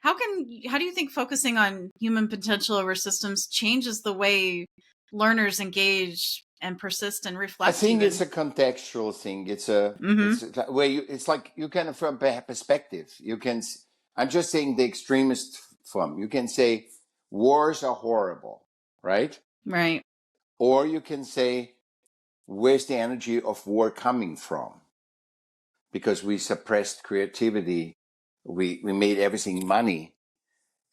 how do you think focusing on human potential over systems changes the way learners engage and persist and I reflect think it's even? a contextual thing. Mm-hmm. Where it's like you can from perspective. I'm just saying the extremist form. You can say wars are horrible, right? Right. Or you can say where's the energy of war coming from? Because we suppressed creativity, we made everything money,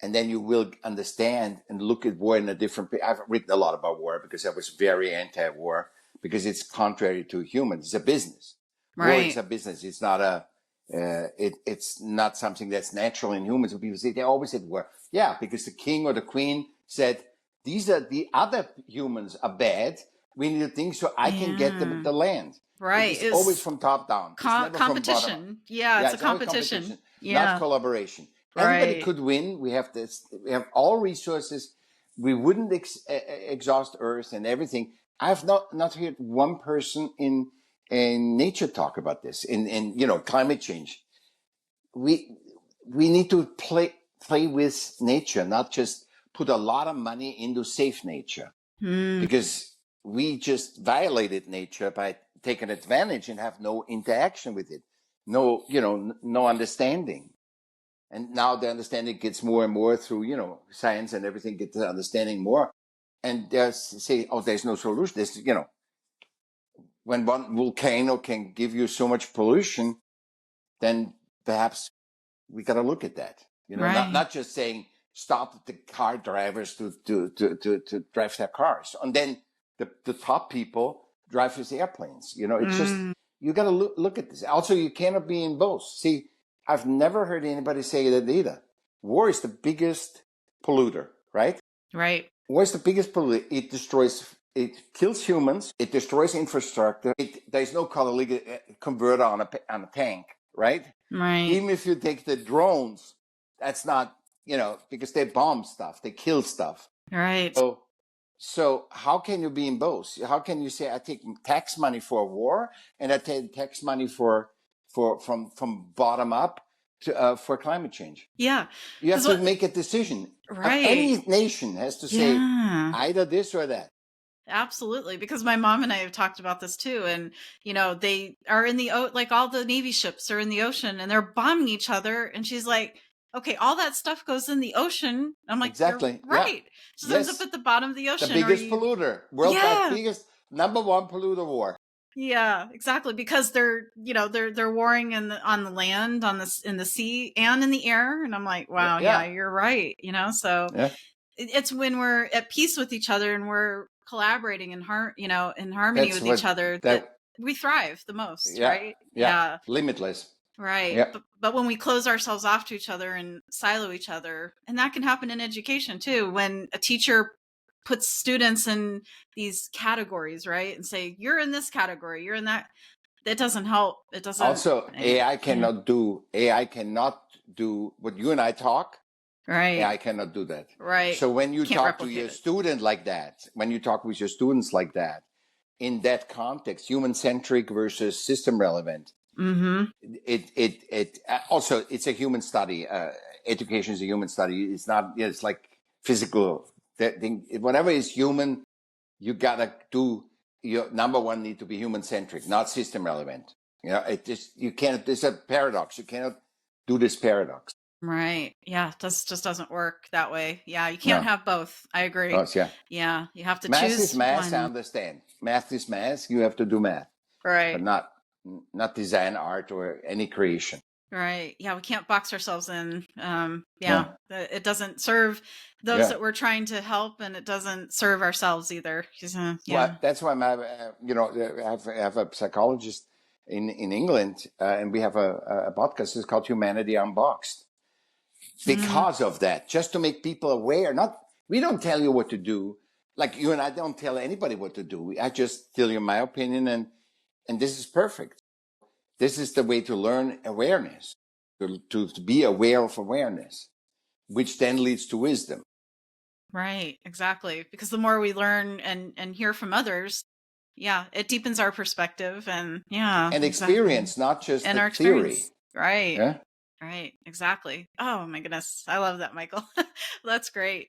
and then you will understand and look at war in a different. I've written a lot about war because I was very anti-war because it's contrary to humans. It's a business. War is Right. a business. It's not a. It's not something that's natural in humans. People say they always said war. Yeah, because the king or the queen said these are the other humans are bad. We need to think so I can get them Yeah. the land. It Right. is always from top down. It's never from bottom up. Competition. Yeah, Yeah, it's a it's always competition. competition, not Yeah. collaboration. Everybody Right. could win. We have this. We have all resources. We wouldn't exhaust Earth and everything. I have not heard one person in nature talk about this. In climate change. We need to play with nature, not just put a lot of money into safe nature, Hmm. because we just violated nature by taking advantage and have no interaction with it, no understanding. And now the understanding gets more and more through science, and everything gets the understanding more. And say, oh, there's no solution. When one volcano can give you so much pollution, then perhaps we got to look at that. Not Right. not just saying stop the car drivers to drive their cars, and then the top people drive his airplanes. It's just Mm. you got to look at this. Also, you cannot be in both. See, I've never heard anybody say that either. War is the biggest polluter, right? Right. War is the biggest polluter. It destroys. It kills humans. It destroys infrastructure. There's no catalytic converter on a tank, right? Right. Even if you take the drones, that's not, because they bomb stuff, they kill stuff. Right. So how can you be in both? How can you say I take tax money for a war and I take tax money from bottom up for climate change? Yeah. You have Because to what? make a decision. Right. Any nation has to say Yeah. either this or that. Absolutely, because my mom and I have talked about this too, and they are in the like all the Navy ships are in the ocean and they're bombing each other, and she's like, "Okay, all that stuff goes in the ocean." I'm like, "You're Exactly. Yeah. right. It just ends up Yes. at the bottom of the The ocean, or biggest you, polluter, worldwide yeah, biggest number one polluter war. yeah, exactly, because they're warring on the land, in the sea, and in the air, and I'm like, Yeah. wow, yeah, Yeah. you're right, so Yeah. it's when we're at peace with each other and we're collaborating in in harmony That's with each what other that that. we thrive the most, Yeah. right? Yeah. Yeah, Limitless. right. Yeah. But when we close ourselves off to each other and silo each other, and that can happen in education too, when a teacher puts students in these categories, right? And say, you're in this category, you're in that. That doesn't help. It doesn't. Also, AI Yeah. cannot do what you and I talk. Right. AI cannot do that. Right. So when you Can't talk to replicate your it. student like that, when you talk with your students like that, in that context, human centric versus system relevant, Mm-hmm. it also it's a human study. Education is a human study. It's not. It's like physical. That thing, whatever is human, you gotta do. Your number one need to be human centric, not system relevant. You can't. There's a paradox. You cannot do this paradox. Right. Yeah. Just doesn't work that way. Yeah. You can't No. have both. I agree. Oh, yeah. Yeah. You have to Math is choose math. I one. understand. Math is math. You have to do math, but Right. not design art or any creation. Right. Yeah. We can't box ourselves in. Yeah. Yeah. It doesn't serve those Yeah. that we're trying to help, and it doesn't serve ourselves either. Well, Yeah. that's why I have a psychologist in England, and we have a podcast. It's called Humanity Unboxed. Mm, Because of that, just to make people aware. Not we don't tell you what to do. Like you and I don't tell anybody what to do. I just tell you my opinion, and this is perfect. This is the way to learn awareness, to be aware of awareness, which then leads to wisdom right. Exactly. Because the more we learn and hear from others, yeah, it deepens our perspective, and yeah, and exactly. experience, not just And the our theory. experience. Right. Yeah. Right. Exactly. Oh my goodness. I love that, Michael. That's great.